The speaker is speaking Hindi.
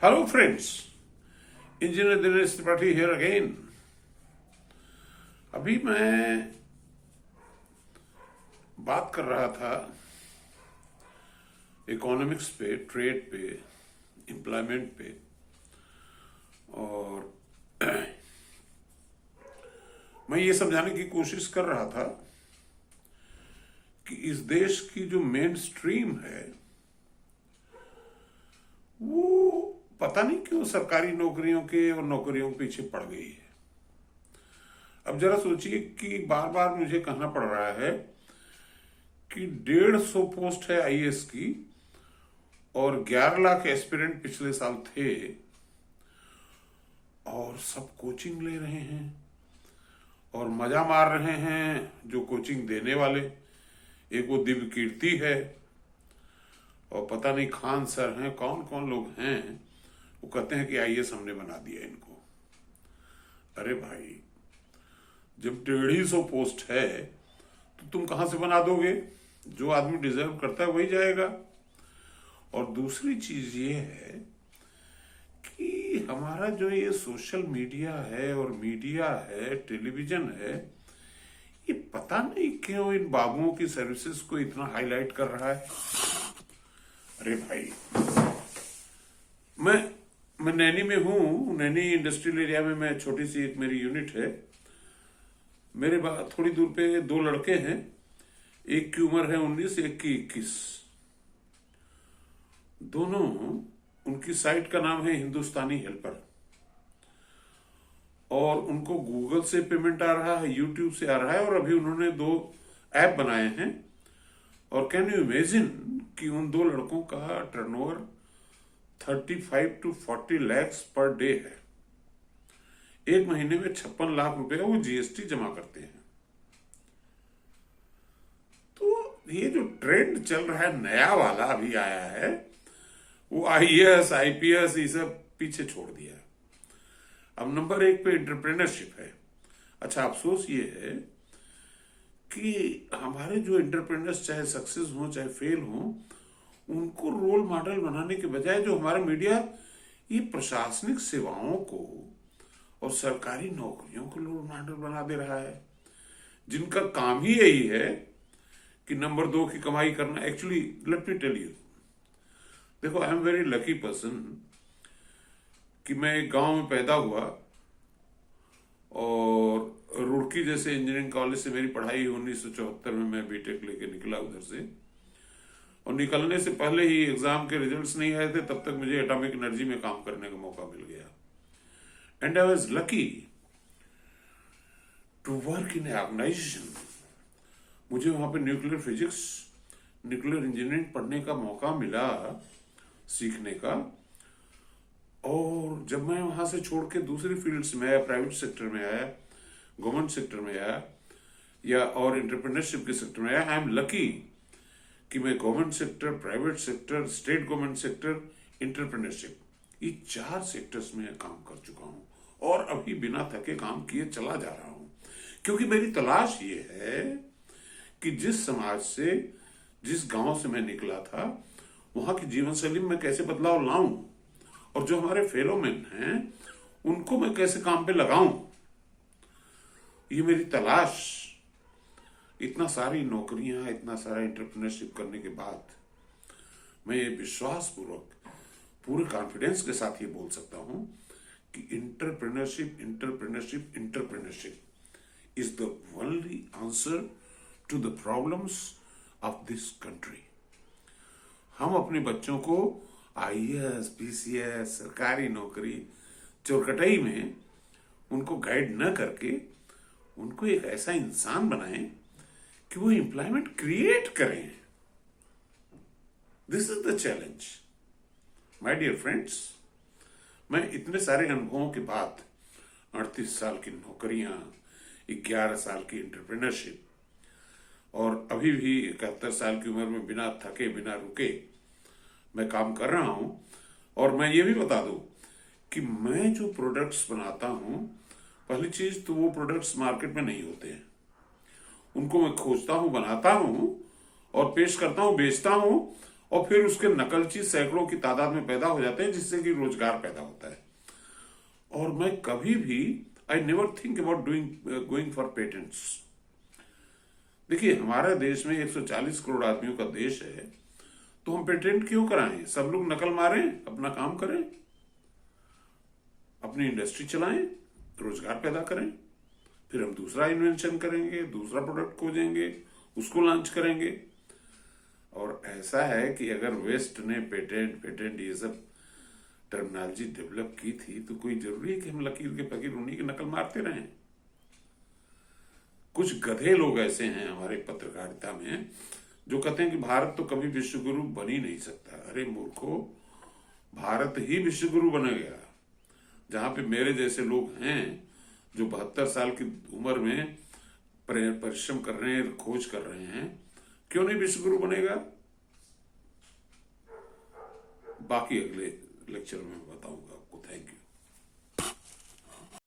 Hello friends, Engineer Dinesh Tripathi here again. अभी मैं बात कर रहा था इकोनॉमिक्स पे, ट्रेड पे, एम्प्लॉयमेंट पे, और मैं ये समझाने की कोशिश कर रहा था कि इस देश की जो मेन स्ट्रीम है वो पता नहीं क्यों सरकारी नौकरियों के और नौकरियों के पीछे पड़ गई है। अब जरा सोचिए कि बार बार मुझे कहना पड़ रहा है कि 150 पोस्ट है आईएएस की और 11 लाख एस्पिरेंट पिछले साल थे और सब कोचिंग ले रहे हैं और मजा मार रहे हैं जो कोचिंग देने वाले। एक वो दिव्य कीर्ति है और पता नहीं खान सर हैं, कौन कौन लोग हैं, वो कहते हैं कि आईएएस हमने बना दिया इनको। अरे भाई, जब 150 पोस्ट है तो तुम कहां से बना दोगे? जो आदमी डिजर्व करता है वही जाएगा। और दूसरी चीज ये है कि हमारा जो ये सोशल मीडिया है और मीडिया है, टेलीविजन है, ये पता नहीं क्यों इन बाबुओं की सर्विसेज को इतना हाईलाइट कर रहा है। अरे भाई, मैं नैनी में हूं। नैनी इंडस्ट्रियल एरिया में मैं छोटी सी एक मेरी यूनिट है। मेरे बाद थोड़ी दूर पे दो लड़के हैं, एक की उम्र है 19, एक की 21। दोनों, उनकी साइट का नाम है हिंदुस्तानी हेल्पर और उनको गूगल से पेमेंट आ रहा है, यूट्यूब से आ रहा है, और अभी उन्होंने 2 ऐप बनाए हैं। और कैन यू इमेजिन कि उन 2 लड़कों का turnover 35 to 40 lakhs per day है। एक महीने में 56 लाख रुपए वो जीएसटी जमा करते हैं। तो ये जो ट्रेंड चल रहा है नया वाला अभी आया है, वो आईएएस आईपीएस ये सब पीछे छोड़ दिया। अब नंबर 1 पे एंटरप्रेन्योरशिप है। अच्छा, अफसोस ये है कि हमारे जो एंटरप्रेन्योर्स चाहे सक्सेस हो चाहे फेल हो, उनको रोल मॉडल बनाने के बजाय जो हमारा मीडिया ये प्रशासनिक सेवाओं को और सरकारी नौकरियों को रोल मॉडल बना दे रहा है, जिनका काम ही यही है कि नंबर 2 की कमाई करना। Actually let me tell you, देखो, I am very lucky person कि मैं एक गांव में पैदा हुआ और रुड़की जैसे इंजीनियरिंग कॉलेज से मेरी पढ़ाई 1974 में मैं बीटेक लेके निकला उधर से। और निकलने से पहले ही एग्जाम के रिजल्ट्स नहीं आए थे, तब तक मुझे एटॉमिक एनर्जी में काम करने का मौका मिल गया। And I was lucky to work in organization. मुझे वहां पे न्यूक्लियर फिजिक्स, न्यूक्लियर इंजीनियरिंग पढ़ने का मौका मिला, सीखने का। और जब मैं वहां से छोड़ के दूसरी फील्ड्स में आया, प्राइवेट सेक्टर में आया, गवर्नमेंट सेक्टर में आया, या और एंटरप्रेन्योरशिप के सेक्टर में आया, आई एम लकी कि मैं government sector, private sector, state government sector, entrepreneurship, ये 4 सेक्टर्स में काम कर चुका हूं और अभी बिना थके काम किए चला जा रहा हूं। क्योंकि मेरी तलाश ये है कि जिस समाज से, जिस गांव से मैं निकला था, वहां की जीवन शैली में कैसे बदलाव लाऊं और जो हमारे फेलो मैन हैं उनको मैं कैसे काम पे लगाऊं। ये मेरी तलाश। इतना सारी नौकरियां, इतना सारा एंटरप्रेन्योरशिप करने के बाद मैं ये विश्वास पूर्वक, पूरे कॉन्फिडेंस के साथ ये बोल सकता हूं कि entrepreneurship, entrepreneurship, entrepreneurship is the only answer to the problems of this country. हम अपने बच्चों को आईएएस, पीसीएस, सरकारी नौकरी, चोरकटाई में उनको गाइड न करके उनको एक ऐसा इंसान बनाएं कि वो एम्प्लॉयमेंट क्रिएट करें। This is the challenge my dear friends. मैं इतने सारे अनुभवों के बाद, 38 साल की नौकरियां, 11 साल की एंटरप्रेन्योरशिप और अभी भी 71 साल की उम्र में बिना थके, बिना रुके मैं काम कर रहा हूं। और मैं ये भी बता दूं कि मैं जो प्रोडक्ट्स बनाता हूं, पहली चीज तो वो प्रोडक्ट्स मार्केट में नहीं होते हैं। उनको मैं खोजता हूं, बनाता हूं और पेश करता हूं, बेचता हूं और फिर उसके नकलची सैकड़ों की तादाद में पैदा हो जाते हैं, जिससे कि रोजगार पैदा होता है। और मैं कभी भी I never think about going for patents. देखिए, हमारे देश में 140 करोड़ आदमियों का देश है, तो हम पेटेंट क्यों कराएं? सब लोग नकल मारें, अपना काम करें, अपनी इंडस्ट्री चलाएं, रोजगार पैदा करें, फिर हम दूसरा इन्वेंशन करेंगे, दूसरा प्रोडक्ट खोजेंगे, उसको लॉन्च करेंगे। और ऐसा है कि अगर वेस्ट ने पेटेंट ये सब टर्मिनोलॉजी डेवलप की थी, तो कोई जरूरी है कि हम लकीर के फकीर उन्हीं की नकल मारते रहें? कुछ गधे लोग ऐसे हैं हमारे पत्रकारिता में जो कहते हैं कि भारत तो कभी विश्व गुरु बन ही नहीं सकता। अरे मूर्खो, भारत ही विश्व गुरु बनेगा। जहां पे मेरे जैसे लोग हैं जो 72 साल की उम्र में परिश्रम कर रहे हैं, खोज कर रहे हैं, क्यों नहीं विश्व गुरु बनेगा? बाकी अगले लेक्चर में बताऊंगा।